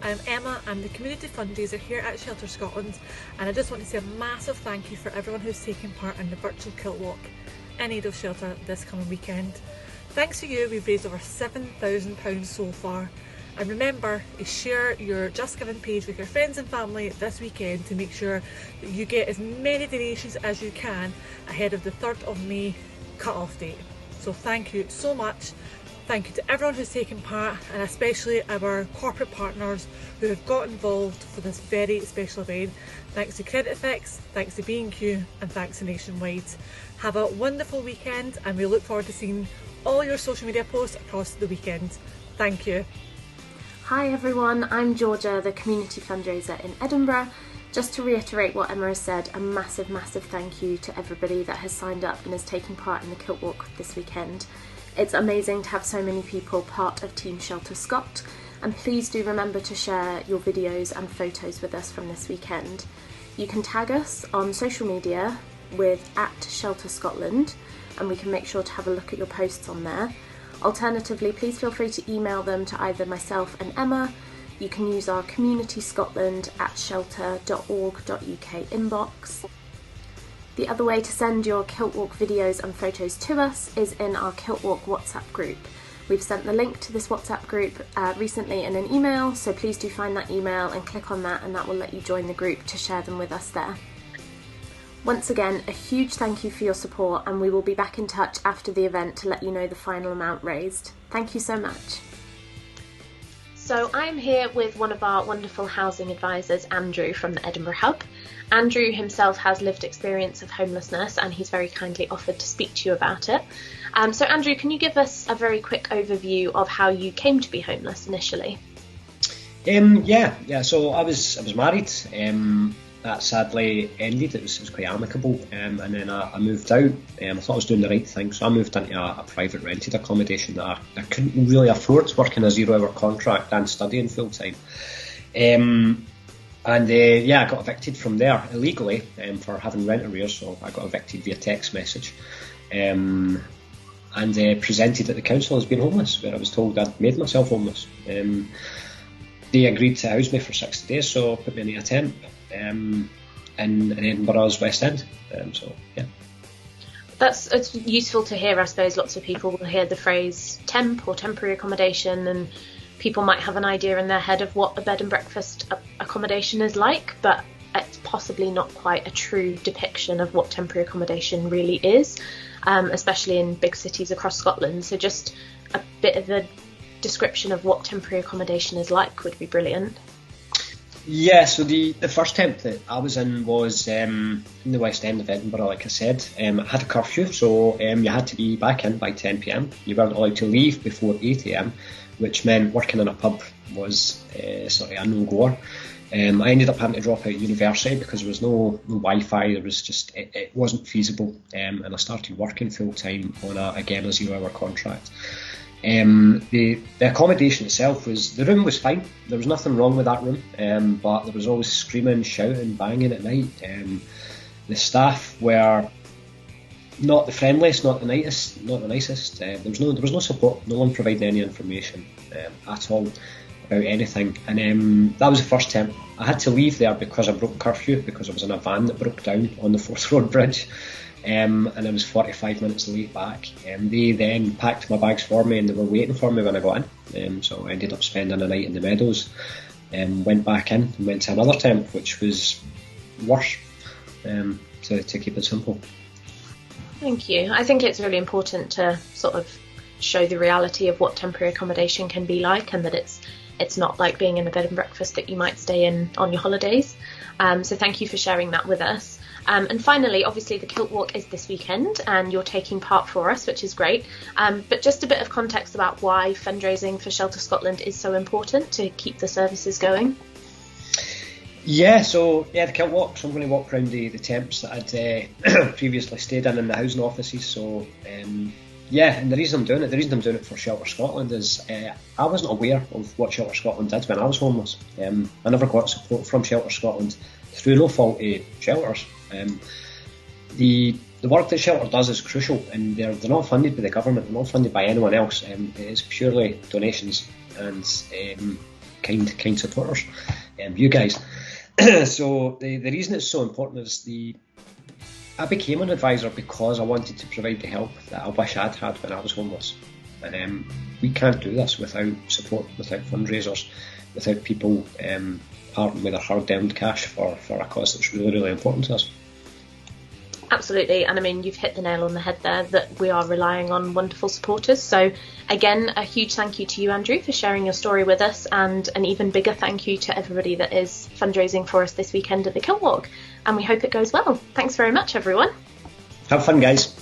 I'm Emma. I'm the community fundraiser here at Shelter Scotland, and I just want to say a massive thank you for everyone who's taken part in the Virtual Kiltwalk in aid of shelter this coming weekend. Thanks to you, we've raised over £7,000 so far. And remember to share your Just Giving page with your friends and family this weekend to make sure that you get as many donations as you can ahead of the 3rd of May cut-off date. So thank you so much. Thank you to everyone who's taken part, and especially our corporate partners who have got involved for this very special event. Thanks to CreditFix, thanks to B&Q, and thanks to Nationwide. Have a wonderful weekend, and we look forward to seeing all your social media posts across the weekend. Thank you. Hi everyone, I'm Georgia, the community fundraiser in Edinburgh. Just to reiterate what Emma has said, a massive thank you to everybody that has signed up and is taking part in the Kiltwalk this weekend. It's amazing to have so many people part of Team Shelter Scot, and please do remember to share your videos and photos with us from this weekend. You can tag us on social media with @ShelterScotland, and we can make sure to have a look at your posts on there. Alternatively, please feel free to email them to either myself and Emma. You can use our communityscotland@shelter.org.uk inbox. The other way to send your Kiltwalk videos and photos to us is in our Kiltwalk WhatsApp group. We've sent the link to this WhatsApp group recently in an email, so please do find that email and click on that, and that will let you join the group to share them with us there. Once again, a huge thank you for your support, and we will be back in touch after the event to let you know the final amount raised. Thank you so much. So I'm here with one of our wonderful housing advisors, Andrew from the Edinburgh Hub. Andrew himself has lived experience of homelessness, and he's very kindly offered to speak to you about it. So Andrew, can you give us a very quick overview of how you came to be homeless initially? So I was married. That sadly ended. It was quite amicable, and then I moved out. I thought I was doing the right thing, so I moved into a private rented accommodation that I couldn't really afford, working a 0-hour contract and studying full time. I got evicted from there illegally for having rent arrears, so I got evicted via text message, and presented at the council as being homeless, where I was told I'd made myself homeless. They agreed to house me for 60 days, so put me in a temp in Edinburgh's West End. It's useful to hear. I suppose lots of people will hear the phrase temp or temporary accommodation, and people might have an idea in their head of what a bed and breakfast accommodation is like, but it's possibly not quite a true depiction of what temporary accommodation really is, especially in big cities across Scotland. So just a bit of a description of what temporary accommodation is like would be brilliant. Yeah, so the first temp that I was in was in the West End of Edinburgh, like I said. It had a curfew, so you had to be back in by 10 p.m. You weren't allowed to leave before 8 a.m, which meant working in a pub was sort of a no-goer. I ended up having to drop out of university because there was no Wi-Fi. There was just it wasn't feasible, and I started working full-time on a 0-hour contract. The accommodation itself the room was fine. There was nothing wrong with that room, but there was always screaming, shouting, banging at night. The staff were not the friendliest, not the nicest. There was no support. No one provided any information at all about anything. And that was the first temp. I had to leave there because I broke curfew, because I was in a van that broke down on the Forth Road Bridge. And I was 45 minutes late back. They then packed my bags for me, and they were waiting for me when I got in. So I ended up spending a night in the Meadows, went back in and went to another temp, which was worse, to keep it simple. Thank you. I think it's really important to sort of show the reality of what temporary accommodation can be like, and that it's not like being in a bed and breakfast that you might stay in on your holidays. So thank you for sharing that with us. And finally, obviously the Kiltwalk is this weekend, and you're taking part for us, which is great. But just a bit of context about why fundraising for Shelter Scotland is so important to keep the services going. The Kiltwalk. So I'm going to walk around the temps that I'd previously stayed in the housing offices. So and the reason I'm doing it for Shelter Scotland is I wasn't aware of what Shelter Scotland did when I was homeless. I never got support from Shelter Scotland through no fault of shelters. The work that Shelter does is crucial, and they're not funded by the government, they're not funded by anyone else. It's purely donations, and kind supporters, you guys. So the reason it's so important is I became an advisor because I wanted to provide the help that I wish I'd had when I was homeless. And we can't do this without support, without fundraisers, without people parting with their hard-earned cash for a cause that's really, really important to us. Absolutely, and I mean, you've hit the nail on the head there, that we are relying on wonderful supporters. So again, a huge thank you to you, Andrew, for sharing your story with us, and an even bigger thank you to everybody that is fundraising for us this weekend at the Kiltwalk, and we hope it goes well. Thanks very much, everyone. Have fun, guys.